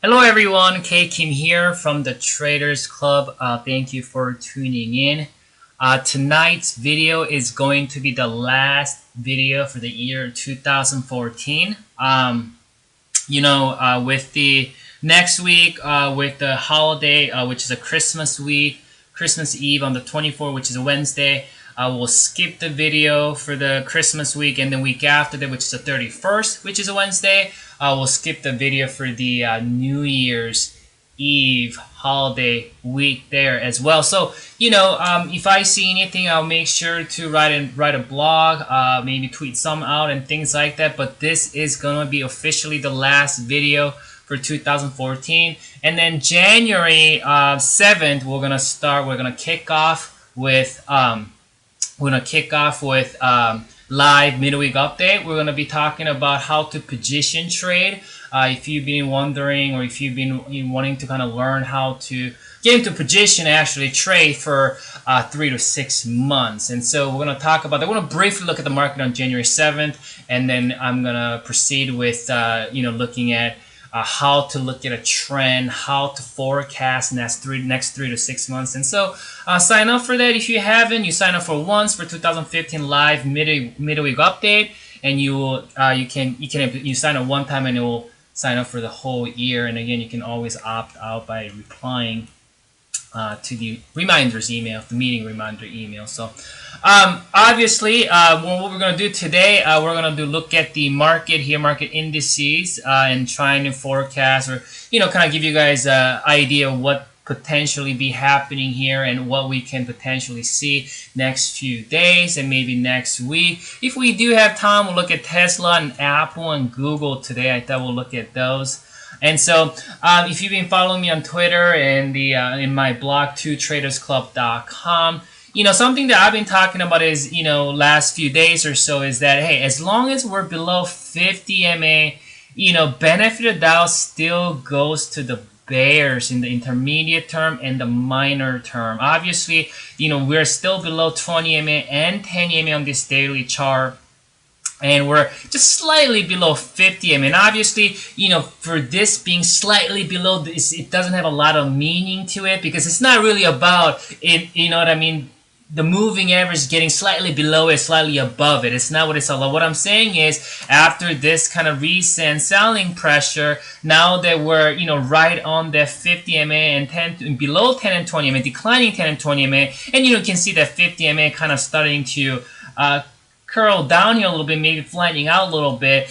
Hello everyone, K Kim here from the Traders Club. Thank you for tuning in. Tonight's video is going to be the last video for the year 2014. With the next week, with the holiday, which is a Christmas week, Christmas Eve on the 24th, which is a Wednesday, I will skip the video for the Christmas week, and the week after that, which is the 31st, which is a Wednesday, I will skip the video for the New Year's Eve holiday week there as well. So, if I see anything, I'll make sure to write a blog, maybe tweet some out and things like that. But this is going to be officially the last video for 2014. And then January 7th, we're going to kick off with live midweek update. We're going to be talking about how to position trade. If you've been wondering, or if you've been wanting to kind of learn how to get into position and actually trade for 3 to 6 months. And so we're going to talk about that. We're going to briefly look at the market on January 7th, and then I'm going to proceed with looking at how to look at a trend, how to forecast next 3 to 6 months. And so sign up for that if you haven't. You sign up for once for 2015 live midweek update, and you sign up one time and it will sign up for the whole year. And again, you can always opt out by replying to the reminders email, the meeting reminder email. So obviously, what we're going to do today, we're going to look at the market here, market indices, and trying to forecast, or kind of give you guys an idea of what potentially be happening here and what we can potentially see next few days and maybe next week. If we do have time, we'll look at Tesla and Apple and Google today. I thought we'll look at those. And so, if you've been following me on Twitter and in my blog too, tradersclub.com, something that I've been talking about is, last few days or so, is that, hey, as long as we're below 50 MA, benefit of doubt still goes to the bears in the intermediate term and the minor term. Obviously, we're still below 20 MA and 10 MA on this daily chart, and we're just slightly below 50 MA. And obviously, for this being slightly below this, it doesn't have a lot of meaning to it, because it's not really about it, the moving average getting slightly below it, slightly above it. It's not what it's all about. What I'm saying is, after this kind of recent selling pressure, now that we're, right on the 50 MA and below 10 and 20 MA, declining 10 and 20 MA, and you can see that 50 MA kind of starting to curl down here a little bit, maybe flattening out a little bit.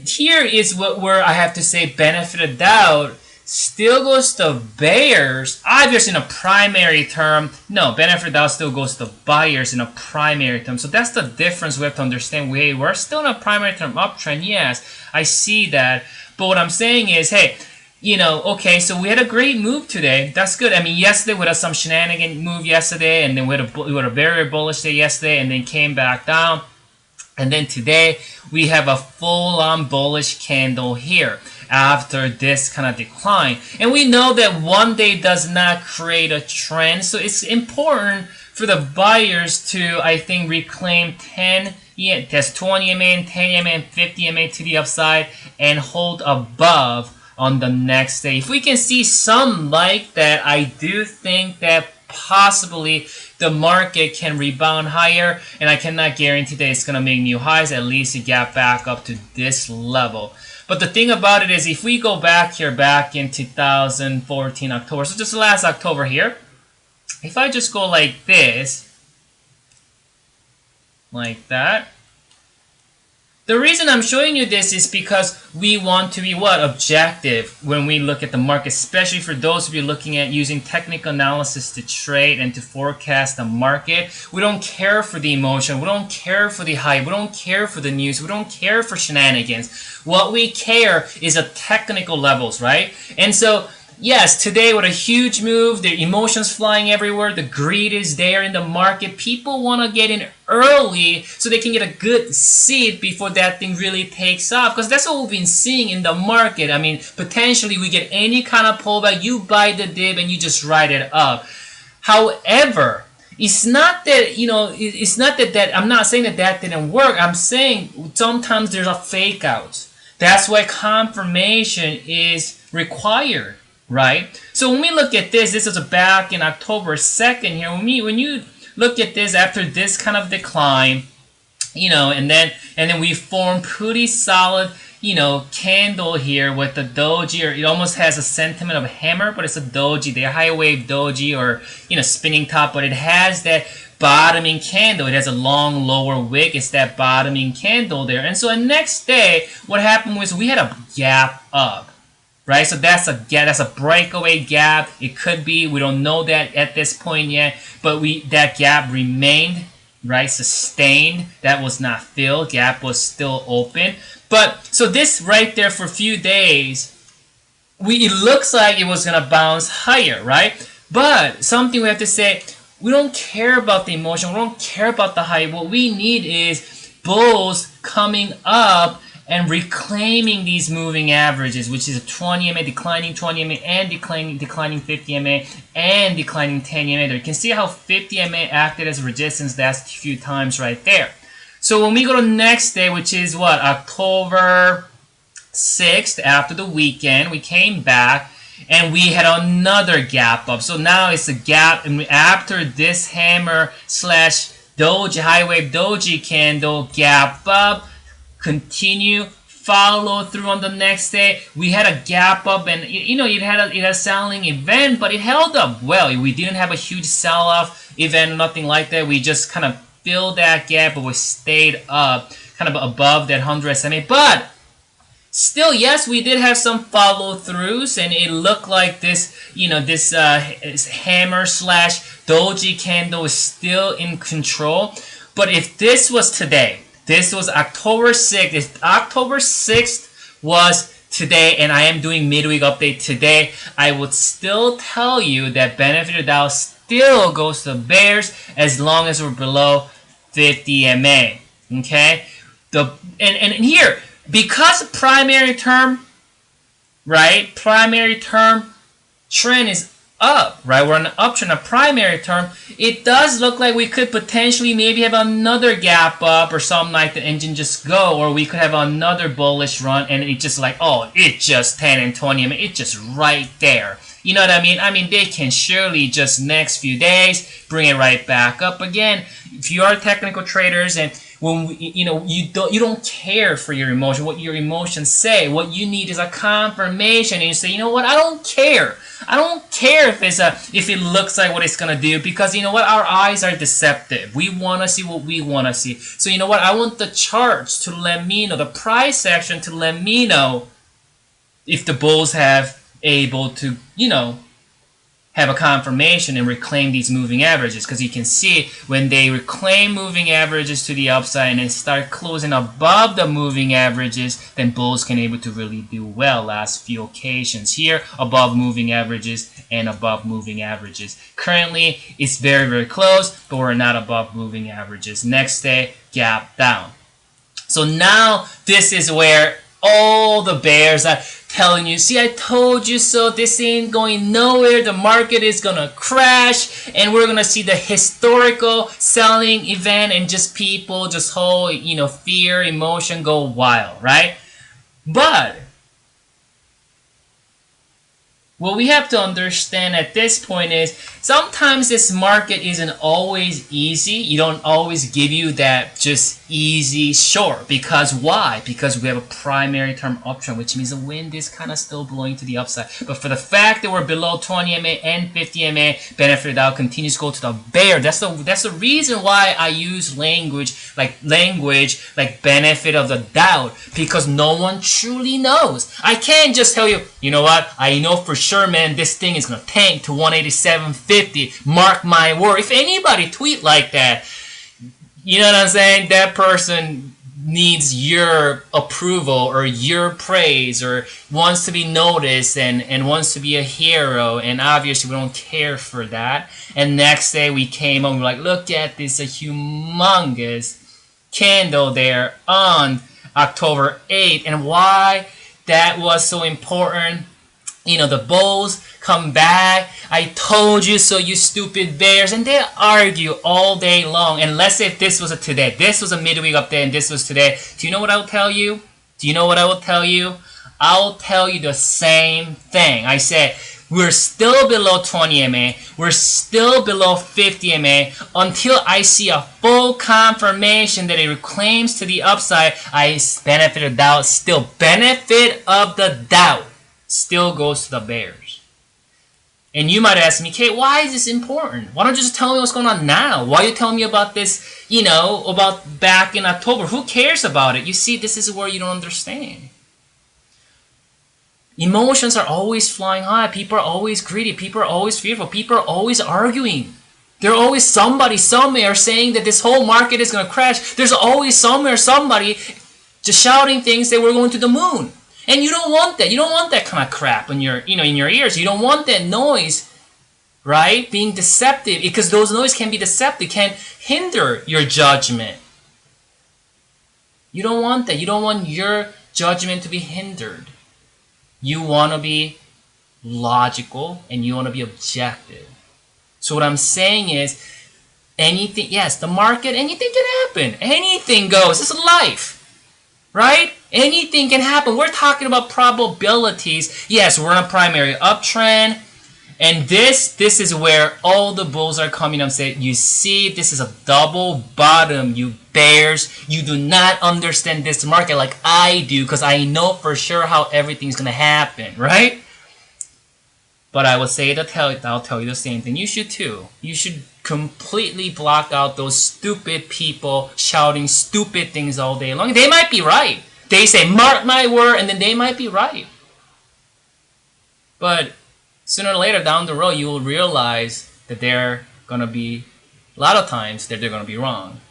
Here is where I have to say benefit of doubt still goes to bears. Obviously, in a primary term, no, benefit of doubt still goes to buyers in a primary term. So that's the difference we have to understand. We're still in a primary term uptrend. Yes, I see that. But what I'm saying is, hey, okay, so we had a great move today. That's good. I mean, yesterday we had some shenanigan move yesterday, and then we had a very bullish day yesterday, and then came back down. And then today we have a full-on bullish candle here after this kind of decline. And we know that one day does not create a trend, so it's important for the buyers to, I think, reclaim 10, that's 20 MA and 10 MA and 50 MA to the upside and hold above on the next day. If we can see some like that, I do think that possibly the market can rebound higher, and I cannot guarantee that it's going to make new highs. At least it got back up to this level. But the thing about it is, if we go back here, back in 2014 October, so just last October here, if I just go like this, like that, the reason I'm showing you this is because we want to be objective when we look at the market, especially for those of you looking at using technical analysis to trade and to forecast the market. We don't care for the emotion. We don't care for the hype. We don't care for the news. We don't care for shenanigans. What we care is the technical levels, right? And so, yes, today with a huge move, the emotions flying everywhere, the greed is there in the market. People want to get in early so they can get a good seat before that thing really takes off, because that's what we've been seeing in the market. I mean, potentially we get any kind of pullback, you buy the dip and you just ride it up. However, it's not that, it's not that I'm not saying that didn't work. I'm saying sometimes there's a fake out. That's why confirmation is required, right? So when we look at this is back in October 2nd here. When you look at this after this kind of decline, you know, and then we form pretty solid, you know, candle here with the doji, or it almost has a sentiment of a hammer, but it's a doji, the high wave doji, or, you know, spinning top, but it has that bottoming candle. It has a long lower wick. It's that bottoming candle there. And so the next day, what happened was we had a gap up, right? So that's a breakaway gap. It could be, we don't know that at this point yet, but that gap remained, right, sustained. That was not filled. Gap was still open. But so this right there for a few days, it looks like it was gonna bounce higher, right? But something we have to say, we don't care about the emotion. We don't care about the high. What we need is bulls coming up and reclaiming these moving averages, which is a 20 MA, declining 20 MA, and declining 50 MA, and declining 10 MA there. You can see how 50 MA acted as resistance last few times right there. So when we go to the next day, which is what, October 6th, after the weekend, we came back and we had another gap up. So now it's a gap, and after this hammer slash doji, high wave doji candle, gap up, continue, follow through on the next day. We had a gap up, and you know, it had a selling event, but it held up well. We didn't have a huge sell-off event or nothing like that. We just kind of filled that gap, but we stayed up kind of above that 100 SMA. But still, yes, we did have some follow-throughs, and it looked like this, you know, this hammer slash doji candle is still in control. But if this was today, this was October 6th. If October 6th was today, and I am doing midweek update today, I would still tell you that benefit of doubt still goes to the bears as long as we're below 50 MA. Okay? And here, because primary term, right? Primary term trend is up, right? We're on an uptrend. A primary term, it does look like we could potentially maybe have another gap up or something like the engine just go, or we could have another bullish run, and it just like, oh, it just 10 and 20. I mean, it's just right there. You know what I mean? I mean, they can surely just next few days bring it right back up again. If you are technical traders, and when you know, you don't care for your emotion, what your emotions say. What you need is a confirmation, and you say, you know what? I don't care. I don't care if it looks like what it's gonna do, because you know what? Our eyes are deceptive. We wanna see what we wanna see. So you know what? I want the charts to let me know, the price action to let me know if the bulls have able to, you know, have a confirmation and reclaim these moving averages. Because you can see when they reclaim moving averages to the upside and then start closing above the moving averages, then bulls can able to really do well. Last few occasions here, above moving averages and above moving averages. Currently, it's very, very close, but we're not above moving averages. Next day, gap down. So now this is where all the bears are telling you, see, I told you so, this ain't going nowhere, the market is gonna crash, and we're gonna see the historical selling event, and just people, just whole, you know, fear, emotion go wild, right? But what we have to understand at this point is sometimes this market isn't always easy. You don't always give you that just easy short. Because why? Because we have a primary term uptrend, which means the wind is kind of still blowing to the upside. But for the fact that we're below 20 MA and 50 MA, benefit of doubt continues to go to the bear. That's the reason why I use language like benefit of the doubt, because no one truly knows. I can't just tell you, you know what, I know for sure, man, this thing is gonna tank to 187.50. Mark my word. If anybody tweet like that, you know what I'm saying? That person needs your approval or your praise, or wants to be noticed and wants to be a hero, and obviously we don't care for that. And next day we came on, we're like, look at this, a humongous candle there on October 8th. And why that was so important, you know, the bulls come back, I told you so, you stupid bears, and they argue all day long. And let's say if this was a today, this was a midweek update, and this was today, do you know what I'll tell you? Do you know what I will tell you? I'll tell you the same thing. I said, we're still below 20 MA. We're still below 50 MA until I see a full confirmation that it reclaims to the upside. Benefit of doubt, still benefit of the doubt still goes to the bears. And you might ask me, Kate, why is this important? Why don't you just tell me what's going on now? Why are you telling me about this, about back in October? Who cares about it? You see, this is where you don't understand. Emotions are always flying high. People are always greedy. People are always fearful. People are always arguing. There's always somebody somewhere saying that this whole market is going to crash. There's always somewhere somebody just shouting things that we're going to the moon. And you don't want that. You don't want that kind of crap in your, in your ears. You don't want that noise, right? Being deceptive, because those noise can be deceptive, can hinder your judgment. You don't want that. You don't want your judgment to be hindered. You want to be logical and you want to be objective. So what I'm saying is, anything, yes, the market, anything can happen. Anything goes. It's life, right? Anything can happen. We're talking about probabilities. Yes, we're in a primary uptrend. And this is where all the bulls are coming up and say, you see, this is a double bottom, you bears. You do not understand this market like I do, because I know for sure how everything's going to happen, right? But I will say that I'll tell you the same thing. You should too. You should completely block out those stupid people shouting stupid things all day long. They might be right. They say, mark my word, and then they might be right. But sooner or later down the road, you will realize that they're going to be, a lot of times, that they're going to be wrong.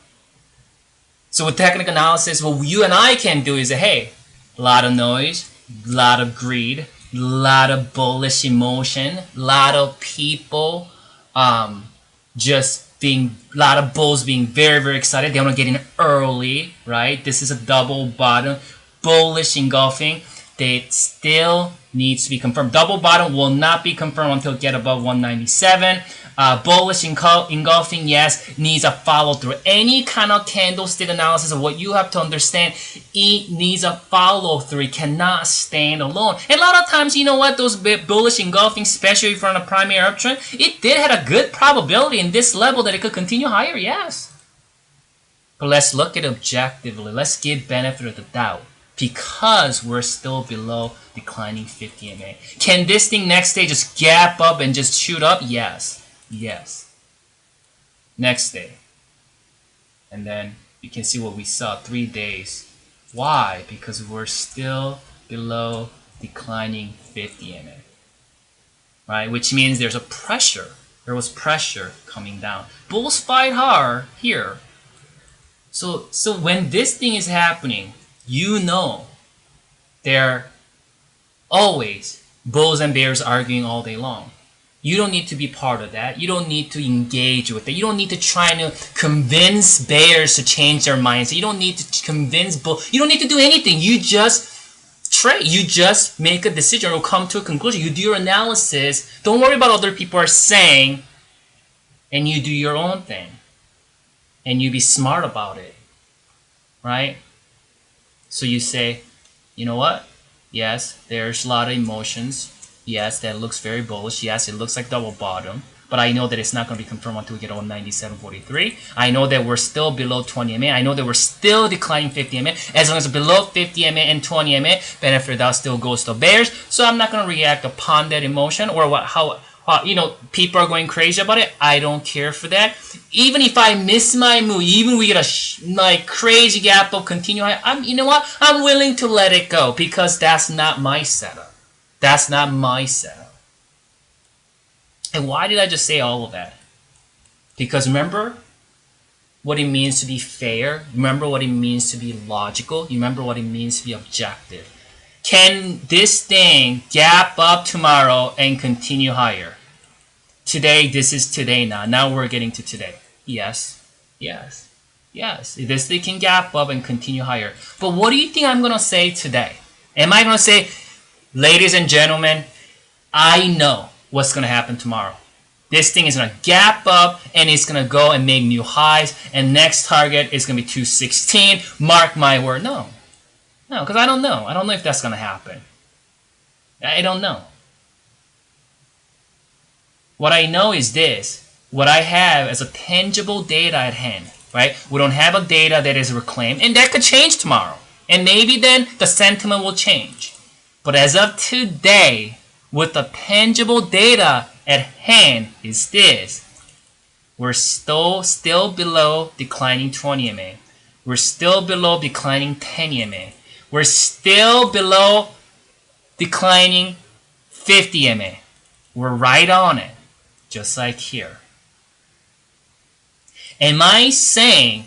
So with technical analysis, what you and I can do is say, hey, a lot of noise, a lot of greed, a lot of bullish emotion, a lot of people just being, a lot of bulls being very, very excited. They want to get in early, right? This is a double bottom, bullish engulfing. They still needs to be confirmed. Double bottom will not be confirmed until it get above 197. Bullish engulfing, yes, needs a follow through. Any kind of candlestick analysis of what you have to understand, it needs a follow through. It cannot stand alone. And a lot of times, you know what, those bullish engulfing, especially if you're on a primary uptrend, it did have a good probability in this level that it could continue higher, yes. But let's look at it objectively. Let's give benefit of the doubt, because we're still below declining 50 MA. Can this thing next day just gap up and just shoot up? Yes. Yes. Next day. And then you can see what we saw, 3 days. Why? Because we're still below declining 50 MA. Right? Which means there's a pressure. There was pressure coming down. Bulls fight hard here. So when this thing is happening, you know they're always bulls and bears arguing all day long. You don't need to be part of that. You don't need to engage with it. You don't need to try to convince bears to change their minds. You don't need to convince bulls. You don't need to do anything. You just trade. You just make a decision or come to a conclusion. You do your analysis. Don't worry about what other people are saying. And you do your own thing. And you be smart about it. Right? So you say, you know what? Yes, there's a lot of emotions. Yes, that looks very bullish. Yes, it looks like double bottom. But I know that it's not going to be confirmed until we get 197.43. I know that we're still below 20 MA. I know that we're still declining 50 MA. As long as it's below 50 MA and 20 MA, benefit of doubt still goes to bears. So I'm not going to react upon that emotion or how people are going crazy about it. I don't care for that. Even if I miss my move, even we get a crazy gap up, continue high, you know what? I'm willing to let it go, because that's not my setup. That's not my setup. And why did I just say all of that? Because remember what it means to be fair. Remember what it means to be logical. Remember what it means to be objective. Can this thing gap up tomorrow and continue higher? Today, this is today now. Now we're getting to today. Yes, yes, yes. This thing can gap up and continue higher. But what do you think I'm going to say today? Am I going to say, ladies and gentlemen, I know what's going to happen tomorrow. This thing is going to gap up and it's going to go and make new highs. And next target is going to be 216. Mark my word. No. No, because I don't know. I don't know if that's going to happen. I don't know. What I know is this. What I have is a tangible data at hand, right? We don't have a data that is reclaimed, and that could change tomorrow. And maybe then the sentiment will change. But as of today, with the tangible data at hand is this. We're still below declining 20 MA. We're still below declining 10 MA. We're still below declining 50 MA. We're right on it, just like here. Am I saying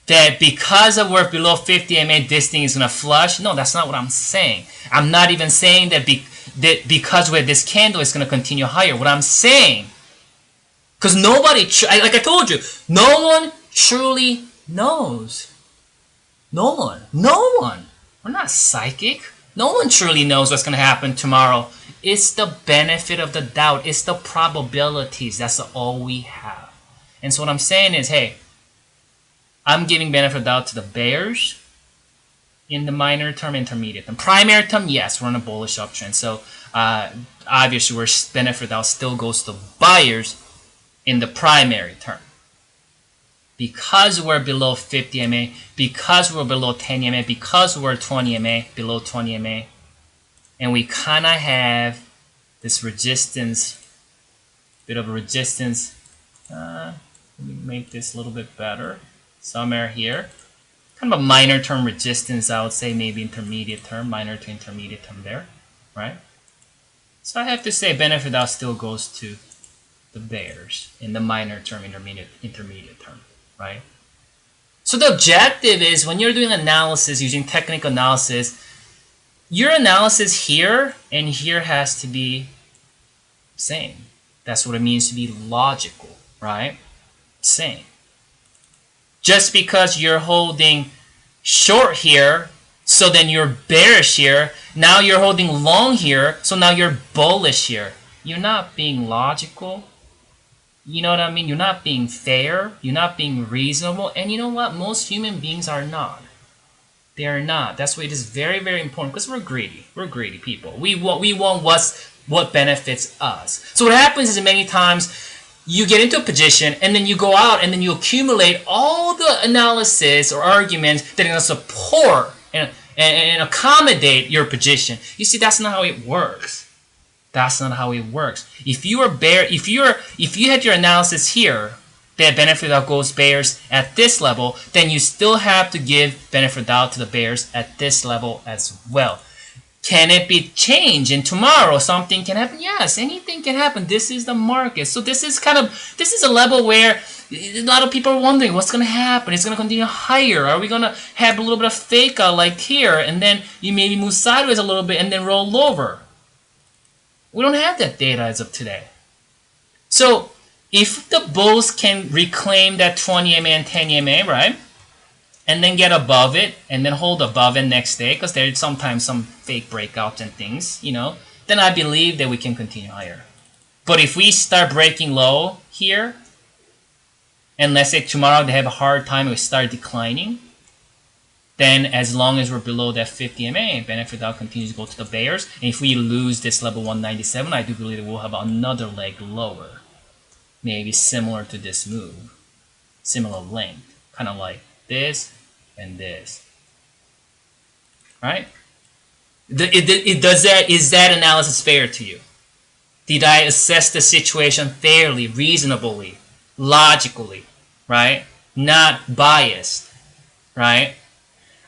that because of we're below 50 MA, this thing is going to flush? No, that's not what I'm saying. I'm not even saying that, because we're this candle is going to continue higher. What I'm saying, because nobody, like I told you, no one truly knows. No one. We're not psychic. No one truly knows what's going to happen tomorrow. It's the benefit of the doubt. It's the probabilities. That's all we have. And so what I'm saying is, hey, I'm giving benefit of the doubt to the bears in the minor term, intermediate term. Primary term, yes, we're on a bullish uptrend. So obviously, we're benefit of the doubt still goes to buyers in the primary term. Because we're below 50 MA, because we're below 10 MA, because we're 20 MA, below 20 MA, and we kind of have this resistance, bit of a resistance. Let me make this a little bit better. Somewhere here. Kind of a minor term resistance, I would say, maybe intermediate term, minor to intermediate term there, right? So I have to say benefit of doubt still goes to the bears in the minor term, intermediate term, right? So the objective is when you're doing analysis using technical analysis, your analysis here and here has to be same. That's what it means to be logical, right? Same. Just because you're holding short here, so then you're bearish here, now you're holding long here, so now you're bullish here. You're not being logical. You know what I mean? You're not being fair. You're not being reasonable. And you know what? Most human beings are not. They are not. That's why it is very, very important, because we're greedy. We're greedy people. We want what benefits us. So what happens is many times you get into a position and then you go out and then you accumulate all the analysis or arguments that are going to support and accommodate your position. You see, that's not how it works. That's not how it works. If you had your analysis here, that benefit of doubt goes bears at this level, then you still have to give benefit of doubt to the bears at this level as well. Can it be changed? And tomorrow something can happen? Yes, anything can happen. This is the market. So this is a level where a lot of people are wondering what's going to happen. It's going to continue higher. Are we going to have a little bit of fake out like here, and then you maybe move sideways a little bit and then roll over? We don't have that data as of today. So if the bulls can reclaim that 20 MA and 10 MA, right? And then get above it, and then hold above it next day, because there's sometimes some fake breakouts and things, then I believe that we can continue higher. But if we start breaking low here, and let's say tomorrow they have a hard time and we start declining, then as long as we're below that 50 MA, benefit of doubt continues to go to the bears. And if we lose this level 197, I do believe that we'll have another leg lower. Maybe similar to this move. Similar length. Kind of like this and this. Right? Is that analysis fair to you? Did I assess the situation fairly, reasonably, logically? Right? Not biased. Right?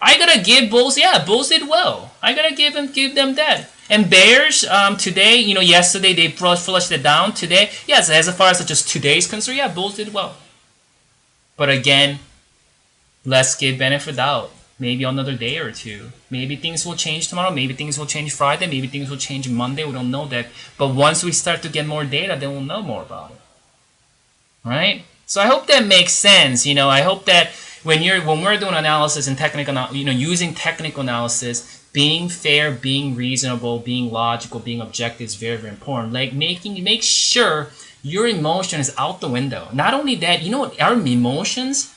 I gotta give bulls, yeah, bulls did well. I gotta give them that. And bears, today, yesterday they flushed it down. Today, yes, as far as just today's concerned, yeah, bulls did well. But again, let's give benefit of doubt. Maybe another day or two. Maybe things will change tomorrow. Maybe things will change Friday. Maybe things will change Monday. We don't know that. But once we start to get more data, then we'll know more about it. Right? So I hope that makes sense. I hope that when we're doing analysis and technical, using technical analysis, being fair, being reasonable, being logical, being objective is very, very important. Like make sure your emotion is out the window. Not only that, our emotions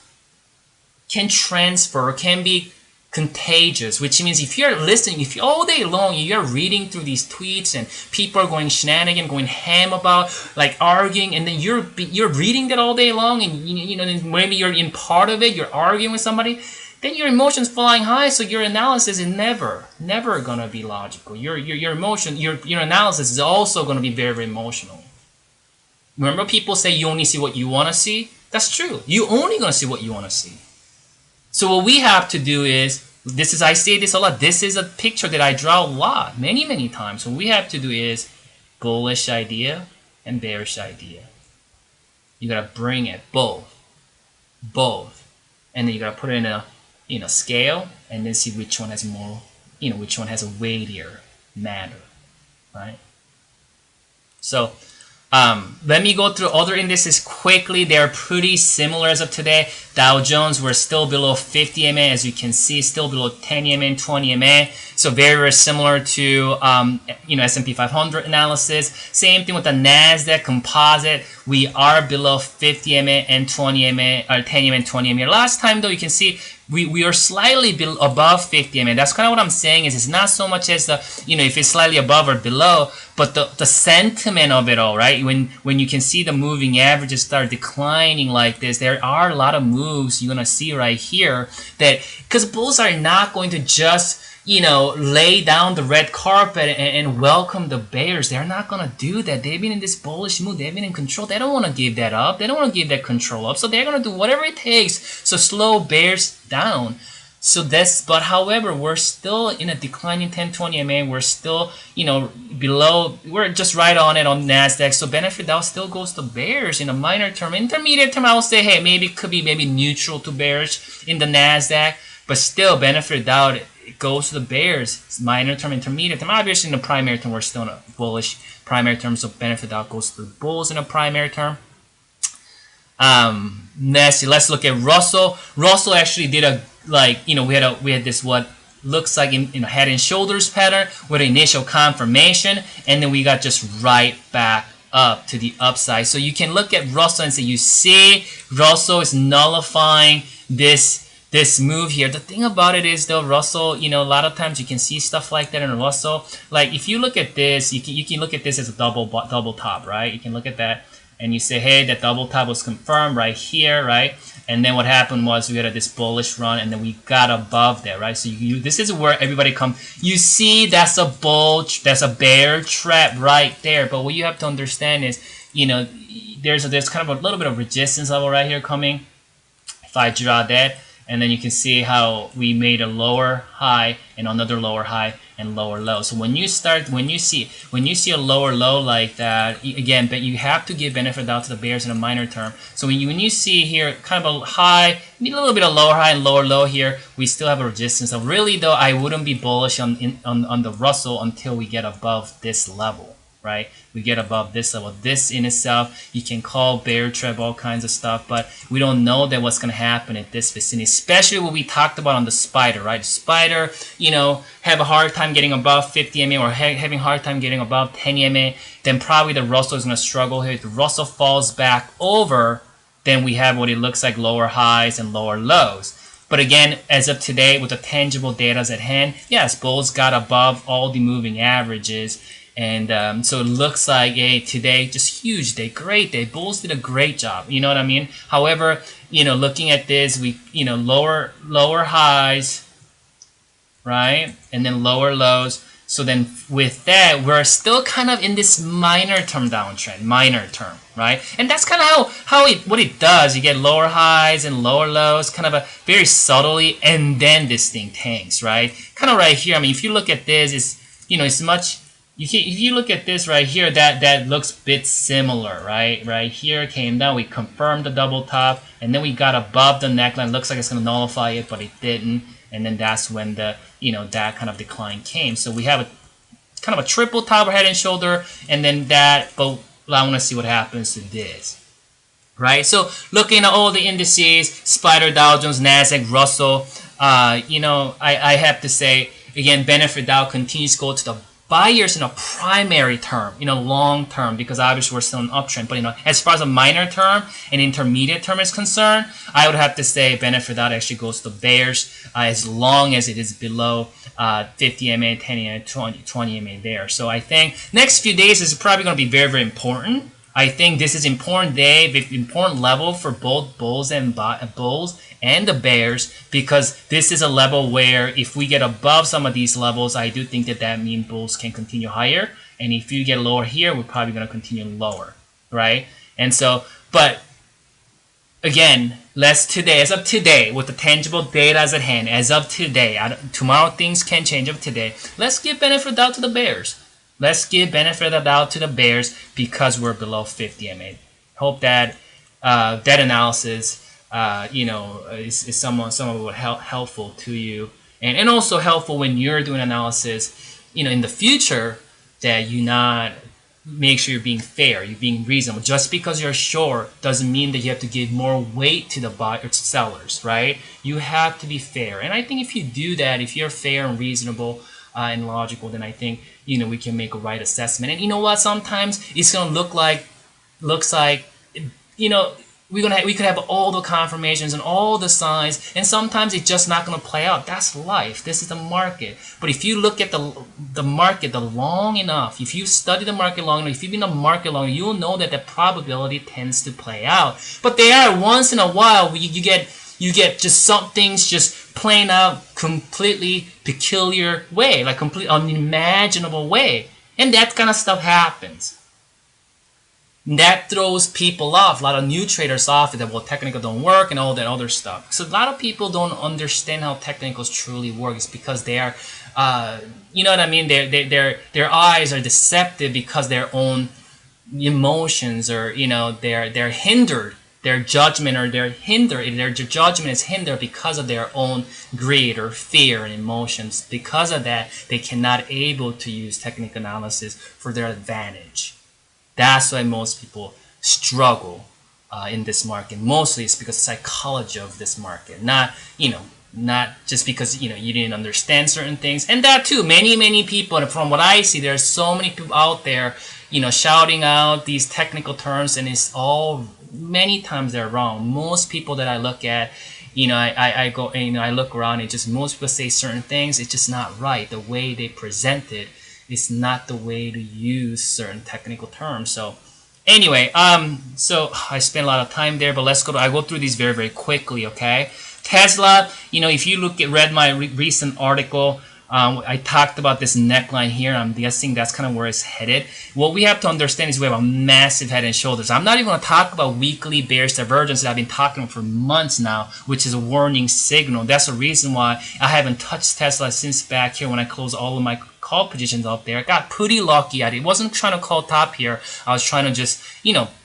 can transfer, can be contagious, which means if you're listening, if you, all day long you're reading through these tweets and people are going shenanigan, going ham about, like arguing, and then you're reading that all day long, and you know maybe you're in part of it, you're arguing with somebody, then your emotions flying high, so your analysis is never gonna be logical. Your emotion, your analysis is also gonna be very, very emotional. Remember, people say you only see what you want to see. That's true. You only gonna see what you want to see. So what we have to do is, I say this a lot, this is a picture that I draw a lot, many times. What we have to do is bullish idea and bearish idea. You gotta bring it, both. And then you gotta put it in a scale, and then see which one has more, which one has a weightier matter, right? So, let me go through other indices quickly. They're pretty similar as of today. Dow Jones, we're still below 50 MA, as you can see, still below 10 MA and 20 MA. So very, very similar to S&P 500 analysis. Same thing with the Nasdaq Composite. We are below 50 MA and 20 MA, or 10 MA and 20 MA. Last time though, you can see we are slightly above 50 MA. That's kind of what I'm saying, is it's not so much as the, if it's slightly above or below, but the sentiment of it all, right? When you can see the moving averages start declining like this, there are a lot of moves you're gonna see right here, that because bulls are not going to just lay down the red carpet and welcome the bears. They're not gonna do that. They've been in this bullish mood. They've been in control. They don't want to give that up. They don't want to give that control up. So they're gonna do whatever it takes to slow bears down. So but however, we're still in a declining 10-20 MA. We're still, below. We're just right on it on Nasdaq. So benefit Dow still goes to bears in a minor term. Intermediate term, I will say, hey, maybe it could be neutral to bearish in the Nasdaq, but still benefit Dow, it goes to the bears. It's minor term, intermediate term. Obviously, in the primary term, we're still in a bullish primary term, so benefit Dow goes to the bulls in a primary term. Next, let's look at Russell. Russell actually did we had this what looks like in head and shoulders pattern with initial confirmation, and then we got just right back up to the upside. So you can look at Russell and say, you see, Russell is nullifying this move here. The thing about it is though, Russell, a lot of times you can see stuff like that in Russell. Like if you look at this, you can look at this as a double top, right? You can look at that and you say, hey, that double top was confirmed right here, right? And then what happened was we had this bullish run, and then we got above there, right? So this is where everybody comes. You see, that's a bear trap right there. But what you have to understand is, there's kind of a little bit of resistance level right here coming. If I draw that, and then you can see how we made a lower high and another lower high and lower low. So when you see a lower low like that, again, but you have to give benefit out to the bears in a minor term. So when you see here kind of a high, a little bit of lower high and lower low here, we still have a resistance. So really though, I wouldn't be bullish on the Russell until we get above this level, right? We get above this level. This in itself, you can call bear trap, all kinds of stuff, but we don't know that what's going to happen at this vicinity, especially what we talked about on the spider, right? The spider, have a hard time getting above 50 MA or having a hard time getting above 10 MA, then probably the Russell is going to struggle here. If the Russell falls back over, then we have what it looks like, lower highs and lower lows. But again, as of today, with the tangible data at hand, yes, bulls got above all the moving averages. And so it looks like, hey, today, just huge day, great day. Bulls did a great job. You know what I mean? However, looking at this, we, lower highs, right? And then lower lows. So then with that, we're still kind of in this minor term downtrend, right? And that's kind of what it does. You get lower highs and lower lows, kind of very subtly, and then this thing tanks, right? Kind of right here. I mean, if you look at this, it's much. If you look at this right here, that looks a bit similar, right? Right here came down, we confirmed the double top, and then we got above the neckline. Looks like it's going to nullify it, but it didn't. And then that's when the, that kind of decline came. So we have a kind of a triple top or head and shoulder, and then that, but I want to see what happens to this. Right? So looking at all the indices, Spider, Dow Jones, Nasdaq, Russell, I have to say, again, benefit Dow continues to go to the buyers in a primary term, in a long term, because obviously we're still in uptrend. But as far as a minor term and intermediate term is concerned, I would have to say benefit out actually goes to bears as long as it is below 50 MA, 10 MA, 20 MA there. So I think next few days is probably going to be very, very important. I think this is important day, important level for both bulls and the bears, because this is a level where if we get above some of these levels, I do think that means bulls can continue higher. And if you get lower here, we're probably going to continue lower, right? And so, but again, as of today, with the tangible data as at hand, as of today, tomorrow things can change of today, let's give benefit of doubt to the bears. Let's give benefit of the doubt to the bears because we're below 50 MA. Hope that that analysis, is somewhat helpful to you, and also helpful when you're doing analysis, in the future, that you not make sure you're being fair, you're being reasonable. Just because you're short doesn't mean that you have to give more weight to the buyers or sellers, right? You have to be fair, and I think if you do that, if you're fair and reasonable and logical, then I think we can make a right assessment. And you know what? Sometimes it's gonna looks like we could have all the confirmations and all the signs, and sometimes it's just not gonna play out. That's life. This is the market. But if you look at the market long enough, if you study the market long enough, if you've been in the market long enough, you'll know that the probability tends to play out. But there are once in a while you get just some things just playing out completely peculiar way, like complete unimaginable way, and that kind of stuff happens. That throws people off. A lot of new traders off that technical don't work and all that other stuff. So a lot of people don't understand how technicals truly work. It's because they are, you know what I mean? Their eyes are deceptive because their own emotions are, they're hindered. Their judgment is hindered because of their own greed or fear and emotions. Because of that, they cannot able to use technical analysis for their advantage. That's why most people struggle in this market. Mostly it's because of the psychology of this market, not just because you didn't understand certain things. And that too, many people, and from what I see, there are so many people out there, shouting out these technical terms, and it's all many times they're wrong. Most people that I look at, I go and I look around, and just most people say certain things. It's just not right. The way they present it is not the way to use certain technical terms. So anyway, so I spent a lot of time there, but I go through these very, very quickly, okay? Tesla, if you read my recent article, I talked about this neckline here. I'm guessing that's kind of where it's headed. What we have to understand is we have a massive head and shoulders. I'm not even going to talk about weekly bearish divergence that I've been talking about for months now, which is a warning signal. That's the reason why I haven't touched Tesla since back here when I closed all of my call positions out there. I got pretty lucky at it. Wasn't trying to call top here. I was trying to just,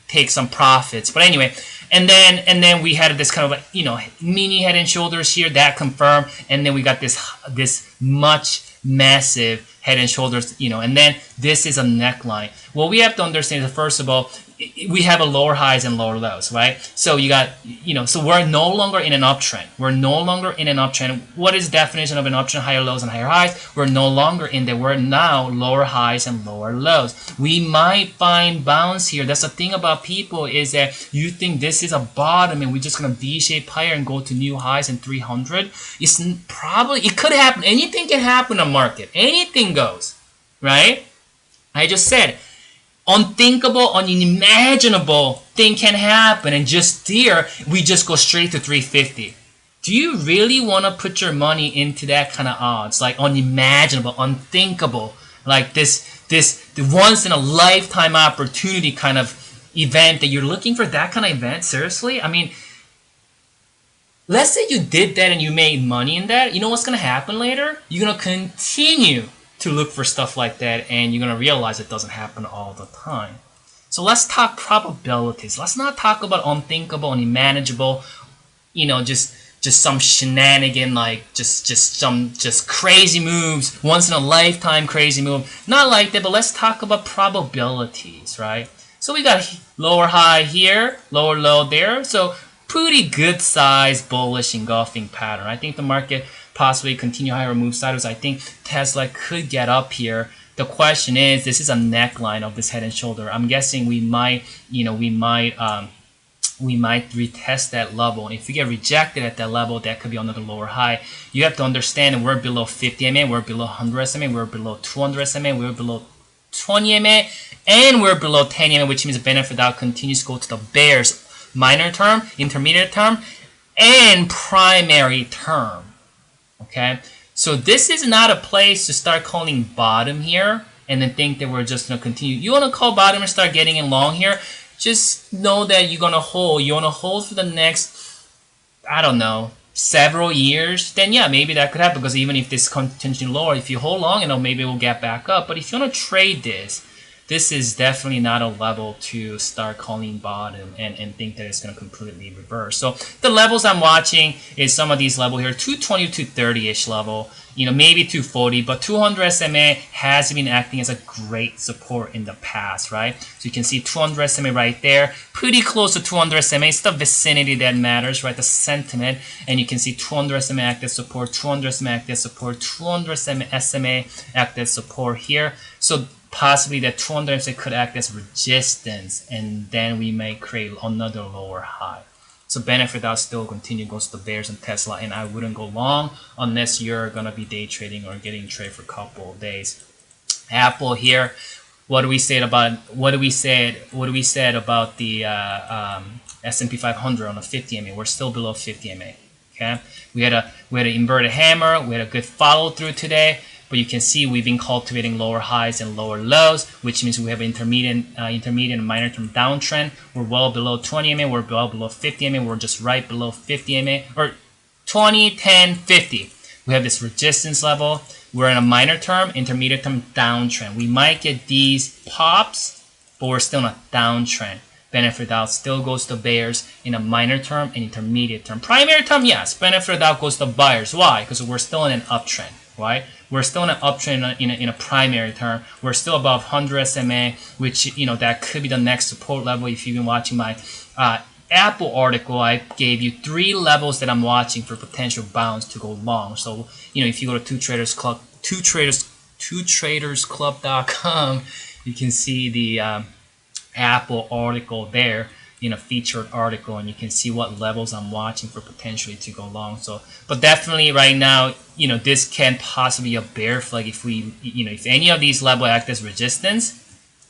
take some profits. But anyway, and then we had this kind of mini head and shoulders here that confirmed, and then we got this much massive head and shoulders, and then this is a neckline. What we have to understand is, first of all, we have a lower highs and lower lows, right? So you got, so we're no longer in an uptrend. We're no longer in an uptrend. What is the definition of an uptrend? Higher lows and higher highs. We're no longer in there. We're now lower highs and lower lows. We might find bounce here. That's the thing about people, is that you think this is a bottom and we're just going to V-shape higher and go to new highs in 300. It could happen. Anything can happen in the market. Anything goes, right? I just said, unthinkable, unimaginable thing can happen, and just here we just go straight to 350. Do you really want to put your money into that kind of odds, like unimaginable, unthinkable, like the once in a lifetime opportunity kind of event that you're looking for? That kind of event? Seriously? I mean, let's say you did that and you made money in that. You know what's going to happen later? You're going to continue to look for stuff like that, and you're going to realize it doesn't happen all the time. So let's talk probabilities. Let's not talk about unthinkable, unmanageable, just some shenanigan, like just crazy moves, once in a lifetime crazy move. Not like that, but let's talk about probabilities, right? So we got lower high here, lower low there. So pretty good size bullish engulfing pattern. I think the market possibly continue higher, move sideways. I think Tesla could get up here The question is, this is a neckline of this head and shoulder. I'm guessing we might, we might retest that level. And if we get rejected at that level, that could be another lower high. You have to understand we're below 50 MA, we're below 100 SMA, we're below 200 SMA, we're below 20 MA, and we're below 10 MA, which means the benefit that continues to go to the bears minor term, intermediate term, and primary term. Okay, so this is not a place to start calling bottom here and then think that we're just going to continue. You want to call bottom and start getting in long here, just know that you're going to hold. You want to hold for the next, I don't know, several years, then yeah, maybe that could happen, because even if this continues lower, if you hold long, maybe it will get back up. But if you want to trade this, this is definitely not a level to start calling bottom and think that it's going to completely reverse. So the levels I'm watching is some of these levels here, 220 to 230-ish level, maybe 240, but 200 SMA has been acting as a great support in the past, right? So you can see 200 SMA right there, pretty close to 200 SMA. It's the vicinity that matters, right? The sentiment. And you can see 200 SMA act as support, 200 SMA act as support, 200 SMA act as support here. So possibly that 200 SMA could act as resistance, and then we may create another lower high. So benefit that still continue goes to the bears and Tesla, and I wouldn't go long unless you're gonna be day trading or getting trade for a couple of days. Apple here, what do we say about the S&P 500 on a 50 MA? We're still below 50 MA. Okay, we had an inverted hammer, we had a good follow through today. But you can see we've been cultivating lower highs and lower lows, which means we have an intermediate and minor term downtrend. We're well below 20 MA, we're well below 50 MA, we're just right below 50 MA, or 20, 10, 50. We have this resistance level. We're in a minor term, intermediate term downtrend. We might get these pops, but we're still in a downtrend. Benefit out still goes to bears in a minor term and intermediate term. Primary term, yes, benefit out goes to buyers. Why? Because we're still in an uptrend, right? We're still in an uptrend in a primary term. We're still above 100 SMA, which, that could be the next support level. If you've been watching my Apple article, I gave you 3 levels that I'm watching for potential bounce to go long. So, if you go to twotradersclub.com, you can see the Apple article there, featured article, and you can see what levels I'm watching for potentially to go long. So, but definitely right now, this can possibly be a bear flag if we, if any of these levels act as resistance,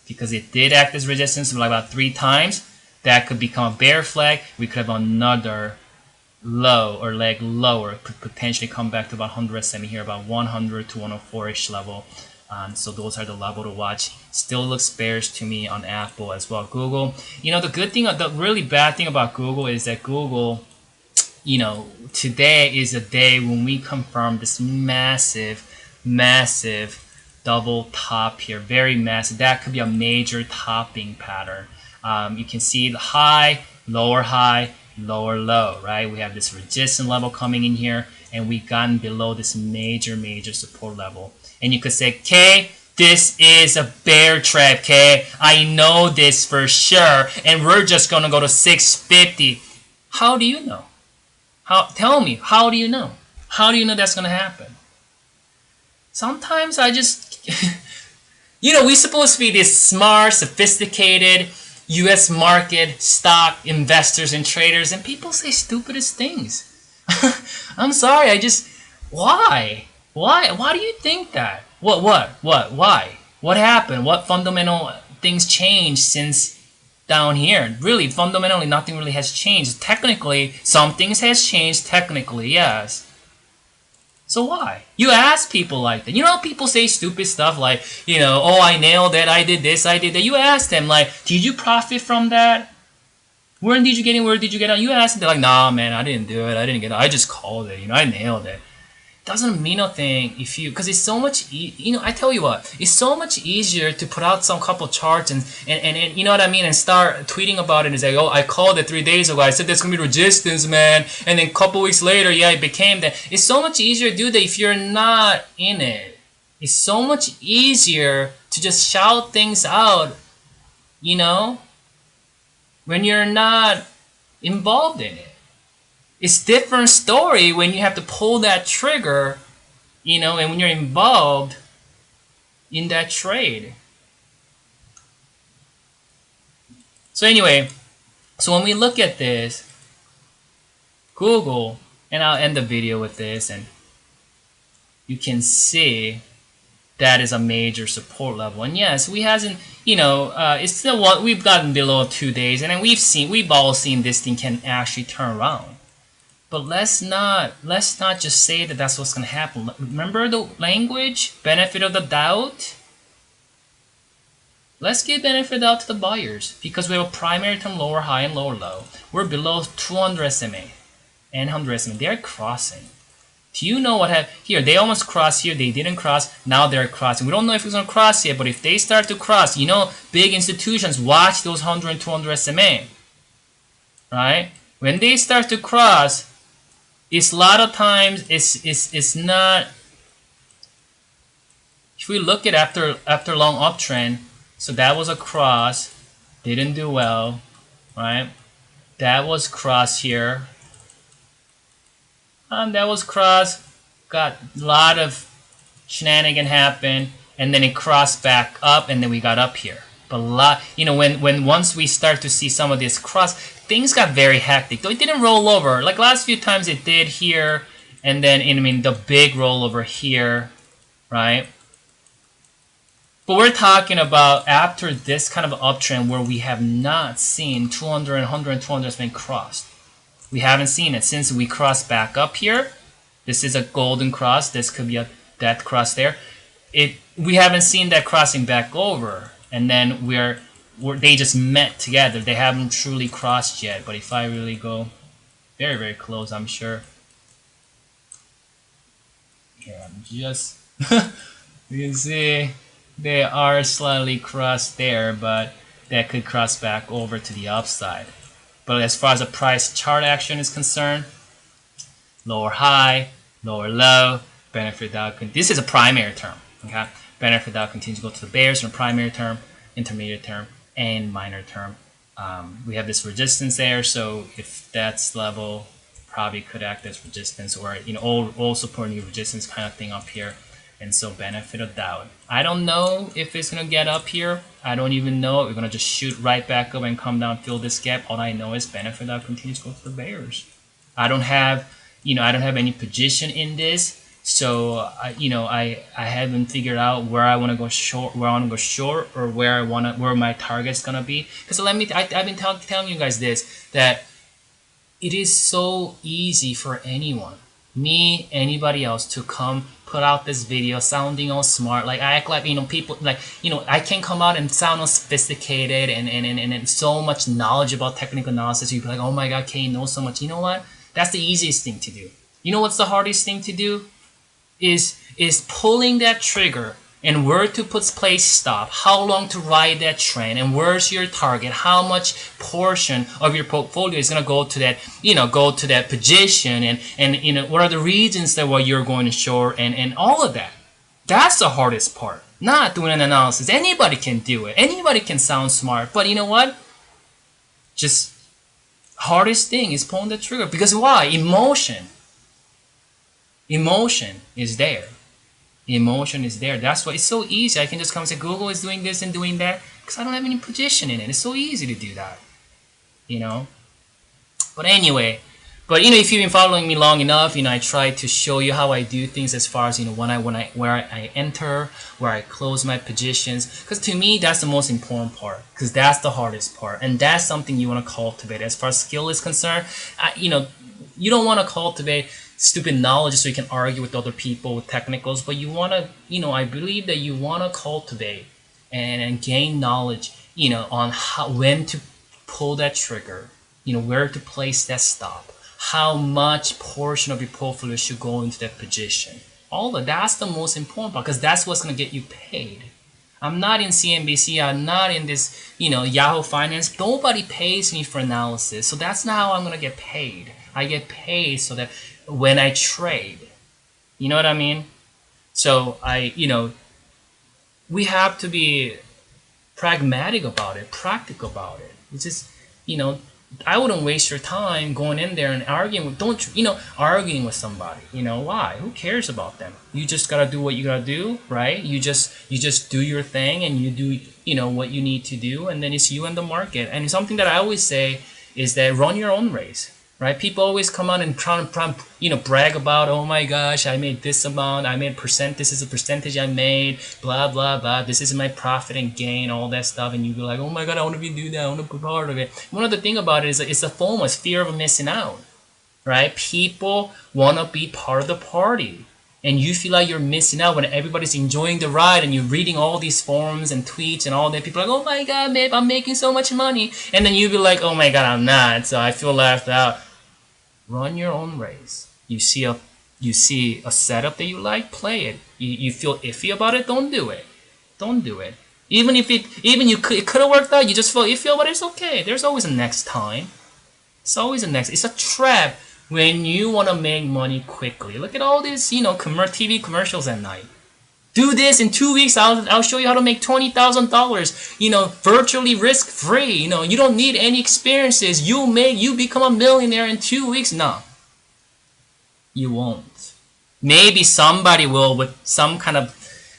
because it did act as resistance like about 3 times, that could become a bear flag. We could have another low or leg lower, could potentially come back to about 100 SMA here, about 100 to 104-ish level. So those are the level to watch. Still looks bearish to me on Apple as well. Google, the really bad thing about Google is that Google, today is a day when we confirm this massive double top here, very massive. That could be a major topping pattern. You can see the high, lower, low, right? We have this resistance level coming in here, and we've gotten below this major support level. And you could say, okay, this is a bear trap, okay? I know this for sure, and we're just gonna go to 650. How do you know? Tell me, how do you know? How do you know that's gonna happen? Sometimes I just, we're supposed to be this smart, sophisticated U.S. market stock investors and traders, and people say stupidest things. I'm sorry, why? Why do you think that? Why? What happened? What fundamental things changed since down here? Really, fundamentally, nothing really has changed. Technically, some things has changed. Technically, yes. So why? You ask people like that. People say stupid stuff like, oh, I nailed it, I did this, I did that. You ask them like, did you profit from that? Where did you get it? You ask them, they're like, nah, man, I didn't do it. I didn't get it. I just called it. I nailed it. Doesn't mean nothing because it's so much, I tell you what, it's so much easier to put out some couple charts and you know what I mean, and start tweeting about it and say, oh, I called it 3 days ago, I said there's gonna be resistance, man, and then a couple weeks later, yeah, it became that. It's so much easier to do that if you're not in it. It's so much easier to just shout things out, when you're not involved in it. It's different story when you have to pull that trigger, and when you're involved, in that trade. So anyway, so when we look at this, Google, and I'll end the video with this, and you can see that is a major support level. And yes, we hasn't, it's still what we've gotten below 2 days, and then we've all seen this thing can actually turn around. But let's not just say that that's what's going to happen. Remember the language, benefit of the doubt. Let's give benefit of the doubt to the buyers because we have a primary term lower high and lower low. We're below 200 SMA and 100 SMA. They're crossing. Do you know what happened here? They almost crossed here. They didn't cross. Now they're crossing. We don't know if it's going to cross yet, but if they start to cross, big institutions watch those 100 and 200 SMA. Right? When they start to cross, it's a lot of times it's not. If we look at after long uptrend, so that was a cross, didn't do well, right? That was cross here. That was cross, got a lot of shenanigan happen, and then it crossed back up, and then we got up here. But when once we start to see some of this cross, things got very hectic. Though it didn't roll over like last few times it did here, and then the big rollover here, right? But we're talking about after this kind of uptrend where we have not seen 200 and 100 and 200 has been crossed. We haven't seen it since we crossed back up here. This is a golden cross. This could be that cross there. We haven't seen that crossing back over, and then they just met together. They haven't truly crossed yet. But if I really go very, very close, I'm sure. Here, I'm just you can see they are slightly crossed there, but that could cross back over to the upside. But as far as the price chart action is concerned, lower high, lower low, benefit Dow. This is a primary term. Okay, benefit Dow continues to go to the bears in a primary term, intermediate term, and minor term. We have this resistance there, so if that's level, probably could act as resistance, or all support new resistance kind of thing up here. And so benefit of doubt. I don't know if it's gonna get up here. I don't even know. We're gonna just shoot right back up and come down, fill this gap. All I know is benefit of doubt continues to go to the bears. I don't have any position in this, so I haven't figured out where I want to go short, or where my target's gonna be. Because I've been telling you guys this, that it is so easy for anyone, me, anybody else, to come put out this video sounding all smart, like I act like people like I can come out and sound all sophisticated and so much knowledge about technical analysis. You'd be like, oh my god, Kane knows so much. You know what? That's the easiest thing to do. You know what's the hardest thing to do? Is pulling that trigger and where to place stop, how long to ride that trend, and where's your target, how much portion of your portfolio is going to go to that position, and what are the reasons that why you're going to short, and all of that. That's the hardest part. Not doing an analysis. Anybody can do it. Anybody can sound smart. But you know what? Just hardest thing is pulling the trigger. Because why? Emotion is there. Emotion is there. That's why it's so easy. I can just come and say Google is doing this and doing that because I don't have any position in it. It's so easy to do that, But anyway, if you've been following me long enough, I try to show you how I do things as far as where I enter, where I close my positions. Because to me, that's the most important part. Because that's the hardest part, and that's something you want to cultivate. As far as skill is concerned, you don't want to cultivate stupid knowledge so you can argue with other people with technicals, but you want to, I believe that you want to cultivate and gain knowledge, on when to pull that trigger, where to place that stop, how much portion of your portfolio should go into that position. All of that's the most important part, because that's what's going to get you paid. I'm not in CNBC, I'm not in this, Yahoo Finance. Nobody pays me for analysis, so that's not how I'm going to get paid. I get paid so that when I trade, you know what I mean? So we have to be pragmatic about it, practical about it. It's just, I wouldn't waste your time going in there and arguing with arguing with somebody. Why? Who cares about them? You just gotta do what you gotta do, right? You just do your thing and you do what you need to do, and then it's you and the market. And something that I always say is that run your own race. Right? People always come out and try brag about, oh my gosh, I made this amount, I made this is a percentage I made, blah, blah, blah, this is my profit and gain, all that stuff, and you be like, oh my god, I want to do that, I want to be part of it. One of the thing about it is it's the FOMO, it's fear of missing out, right? People want to be part of the party. And you feel like you're missing out when everybody's enjoying the ride and you're reading all these forums and tweets and all that. People are like, oh my god, babe, I'm making so much money. And then you be like, oh my god, I'm not, so I feel left out. Run your own race. You see a setup that you like, play it. You feel iffy about it, don't do it. Don't do it. It could have worked out, you just feel iffy about it, it's okay. There's always a next time. It's a trap when you want to make money quickly. Look at all these, TV commercials at night. Do this in 2 weeks. I'll show you how to make $20,000. Virtually risk free. You don't need any experiences. You become a millionaire in 2 weeks. No, you won't. Maybe somebody will with some kind of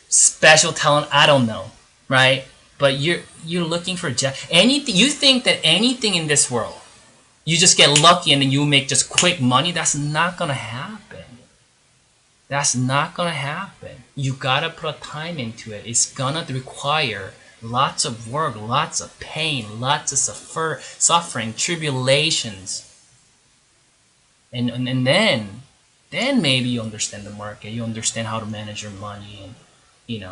special talent. I don't know, right? But you're looking for anything. You think that anything in this world, you just get lucky and then you make just quick money. That's not gonna happen. That's not gonna happen. You gotta put time into it. It's gonna require lots of work, lots of pain, lots of suffering, tribulations. And then maybe you understand the market. You understand how to manage your money and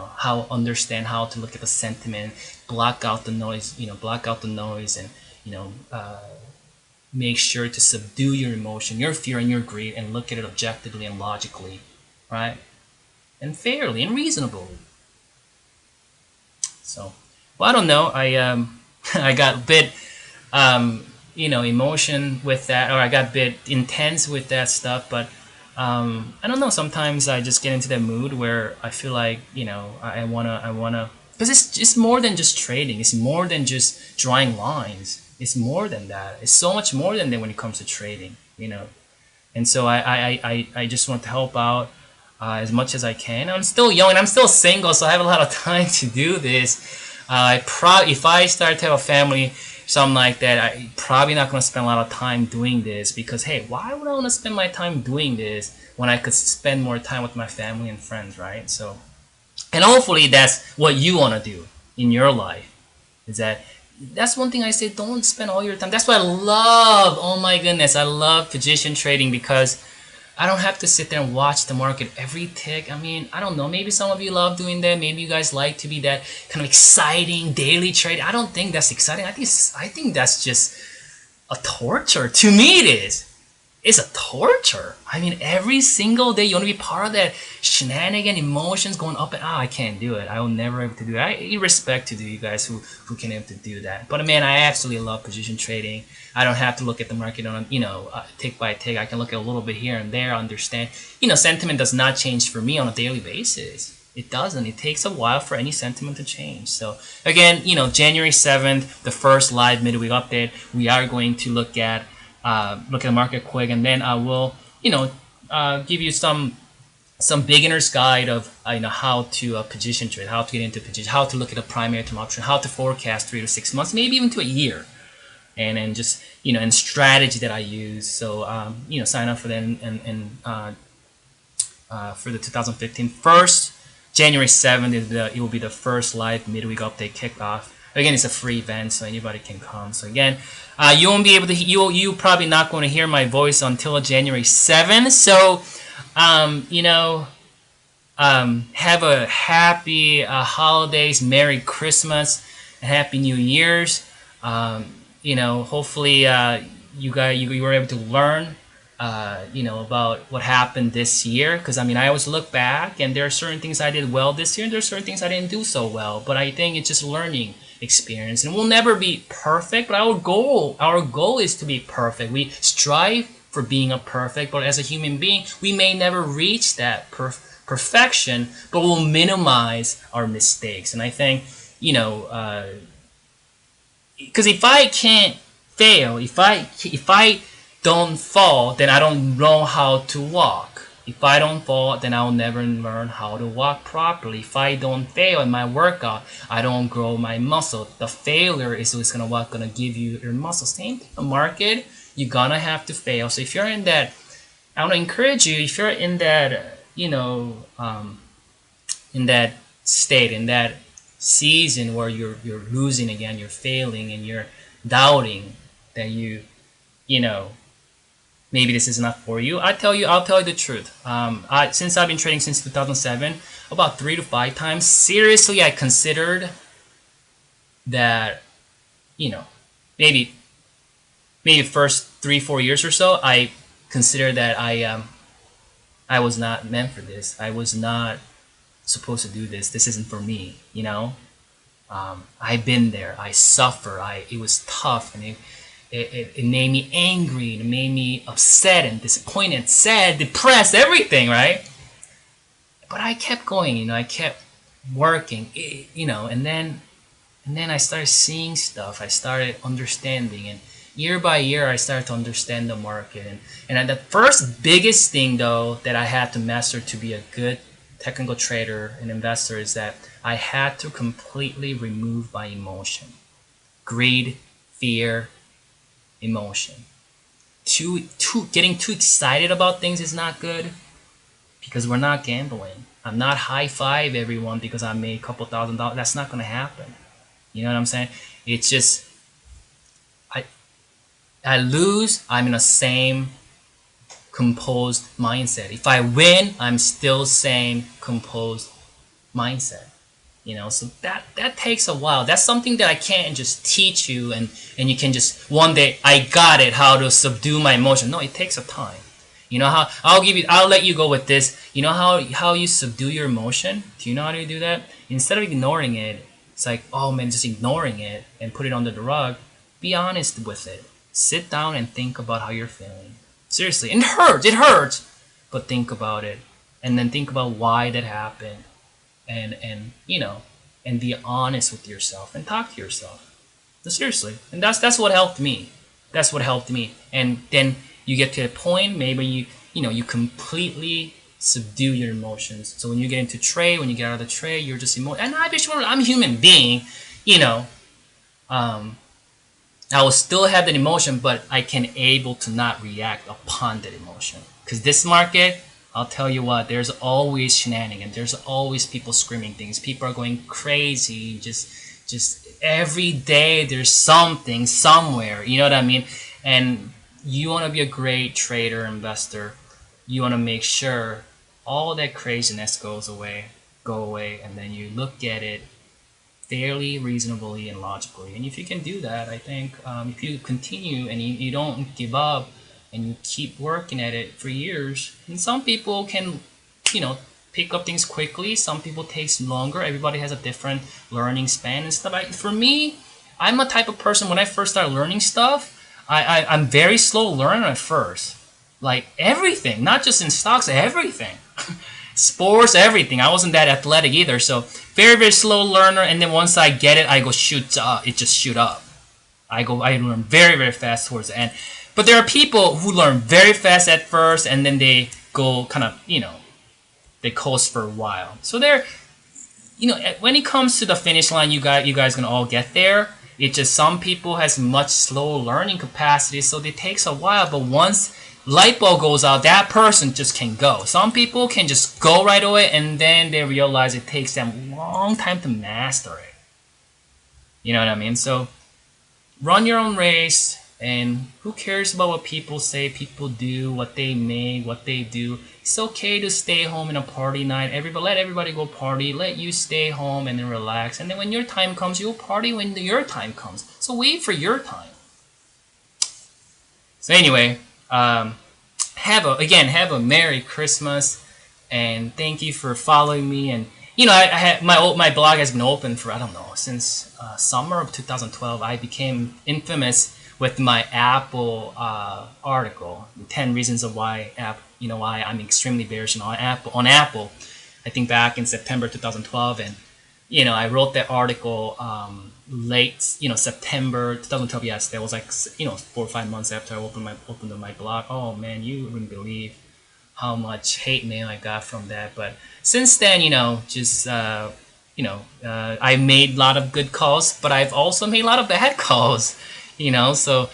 understand how to look at the sentiment, block out the noise, and make sure to subdue your emotion, your fear and your greed, and look at it objectively and logically. Right? And fairly and reasonably. So, well, I don't know. I got a bit, emotion with that, or I got a bit intense with that stuff. But I don't know. Sometimes I just get into that mood where I feel like I wanna, because it's more than just trading. It's more than just drawing lines. It's more than that. It's so much more than that when it comes to trading. And so I just want to help out. As much as I can. I'm still young and I'm still single, so I have a lot of time to do this. If I start to have a family, something like that, I'm probably not going to spend a lot of time doing this because, hey, why would I want to spend my time doing this when I could spend more time with my family and friends, right? So, and hopefully that's what you want to do in your life. That's one thing I say, don't spend all your time. That's why I love, oh my goodness, I love position trading because I don't have to sit there and watch the market every tick. I mean, I don't know. Maybe some of you love doing that. Maybe you guys like to be that kind of exciting daily trade. I don't think that's exciting. I think that's just a torture. To me, it is. It's a torture. I mean, every single day you want to be part of that shenanigan, emotions going up and I can't do it. I will never able to do that. I respect to you guys who can able to do that. But man, I absolutely love position trading. I don't have to look at the market on tick by tick. I can look at a little bit here and there, understand. Sentiment does not change for me on a daily basis. It doesn't. It takes a while for any sentiment to change. So again, January 7th, the first live midweek update, we are going to look at the market quick, and then I will give you some beginner's guide of how to position trade, how to get into position, how to look at a primary term option, how to forecast 3 to 6 months, maybe even to a year, and then just and strategy that I use. So sign up for that and for the 2015 first January 7th it will be the first live midweek update kickoff. Again, it's a free event, so anybody can come. So again, you won't be able to. You probably not going to hear my voice until January 7th. So, have a happy holidays, Merry Christmas, and Happy New Year's. Hopefully you were able to learn about what happened this year. Because I always look back, and there are certain things I did well this year, and there are certain things I didn't do so well. But I think it's just learning experience, and we'll never be perfect, but our goal is to be perfect. We strive for being a perfect, but as a human being we may never reach that perfection, but we'll minimize our mistakes. And I think because if I can't fail, if I don't fall, then I don't know how to walk. If I don't fall, then I'll never learn how to walk properly. If I don't fail in my workout, I don't grow my muscle. The failure is what's gonna give you your muscle. Same thing in the market, you're gonna have to fail. So if you're in that, I want to encourage you, if you're in that, in that state, in that season where you're losing again, you're failing, and you're doubting that maybe this is not for you. I'll tell you the truth. Since I've been trading since 2007, about 3 to 5 times, seriously, I considered that, maybe first 3-4 years or so, I considered that I was not meant for this. I was not supposed to do this. This isn't for me. I've been there. I suffer. It was tough, and it made me angry. It made me upset and disappointed, sad, depressed, everything, right? But I kept going. I kept working. And then I started seeing stuff. I started understanding, and year by year, I started to understand the market. And the first biggest thing, though, that I had to master to be a good technical trader and investor is that I had to completely remove my emotion. Greed, fear, emotion. Getting too excited about things is not good, because we're not gambling. I'm not high-five everyone because I made a couple $1,000. That's not going to happen. You know what I'm saying? It's just, I lose, I'm in the same composed mindset. If I win, I'm still same composed mindset. So that takes a while. That's something that I can't just teach you, and you can just one day I got it, how to subdue my emotion. No, it takes a time. How I'll let you go with this. How you subdue your emotion? Do you know how to do that? Instead of ignoring it, it's like, oh man, just ignoring it and put it under the rug. Be honest with it. Sit down and think about how you're feeling. Seriously, it hurts, but think about it, and then think about why that happened, and be honest with yourself and talk to yourself. Seriously, and that's what helped me. That's what helped me. And then you get to a point, maybe you completely subdue your emotions. So when you get into trade, when you get out of the trade, you're just emotional. And I'm a human being, I will still have that emotion, but I can able to not react upon that emotion. Because this market, I'll tell you what, there's always shenanigans. There's always people screaming things. People are going crazy. Just every day there's something somewhere. You know what I mean? And you want to be a great trader, investor. You want to make sure all that craziness go away, and then you look at it fairly reasonably and logically. And if you can do that, I think if you continue and you don't give up and you keep working at it for years, and some people can, pick up things quickly. Some people takes longer. Everybody has a different learning span and stuff. For me, I'm a type of person, when I first started learning stuff, I'm very slow learner at first. Like everything, not just in stocks, everything. Sports, everything. I wasn't that athletic either, so very, very slow learner. And then once I get it, I go shoot up. It just shoot up. I learn very, very fast towards the end. But there are people who learn very fast at first, and then they go kind of, they coast for a while. So they're, when it comes to the finish line, you guys gonna all get there. It's just some people has much slower learning capacity, so it takes a while. But once light bulb goes out, that person just can go. Some people can just go right away, and then they realize it takes them a long time to master it. You know what I mean? So run your own race, and who cares about what people say, people do, what they make, what they do. It's okay to stay home in a party night. Let everybody go party. Let you stay home and then relax. And then when your time comes, you'll party when your time comes. So wait for your time. So anyway, have a Merry Christmas, and thank you for following me. And I had my blog has been open for, I don't know, since summer of 2012. I became infamous with my Apple article, 10 reasons of why why I'm extremely bearish on Apple. I think back in September 2012, and I wrote that article late, September 2012. Yes, that was like 4 or 5 months after I opened up my blog. Oh man, you wouldn't believe how much hate mail I got from that. But since then, just I made a lot of good calls, but I've also made a lot of bad calls. So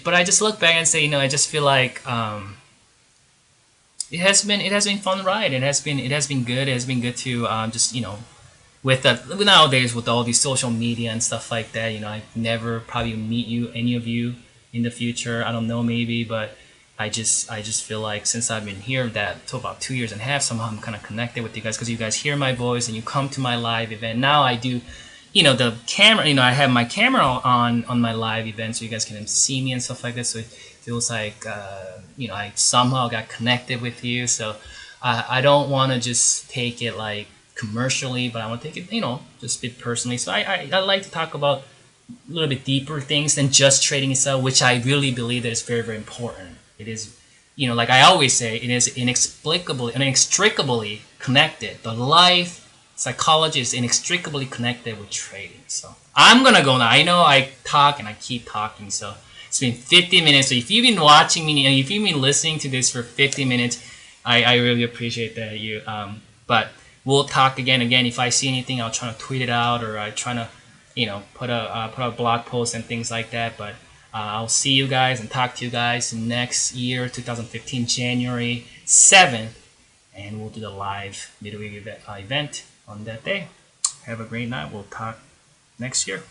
but I just look back and say, I just feel like it has been fun ride. It has been good. It has been good to just with nowadays with all these social media and stuff like that. I never probably meet any of you in the future. I don't know, maybe, but I just feel like since I've been here that to about 2 years and a half, somehow I'm kind of connected with you guys because you guys hear my voice and you come to my live event. Now I do, the camera. I have my camera on my live event so you guys can see me and stuff like that. So it feels like I somehow got connected with you. So I don't want to just take it like commercially, but I want to take it just a bit personally. So I like to talk about a little bit deeper things than just trading itself, which I really believe that is very, very important. It is, like I always say, it is inextricably connected. The life psychology is inextricably connected with trading. So I'm gonna go now. I know I talk and I keep talking, so it's been 50 minutes. So if you've been watching me and if you've been listening to this for 50 minutes, I really appreciate that you. But we'll talk again. If I see anything, I'll try to tweet it out or I try to put a blog post and things like that. But I'll see you guys and talk to you guys next year, 2015, January 7th, and we'll do the live midweek event on that day. Have a great night. We'll talk next year.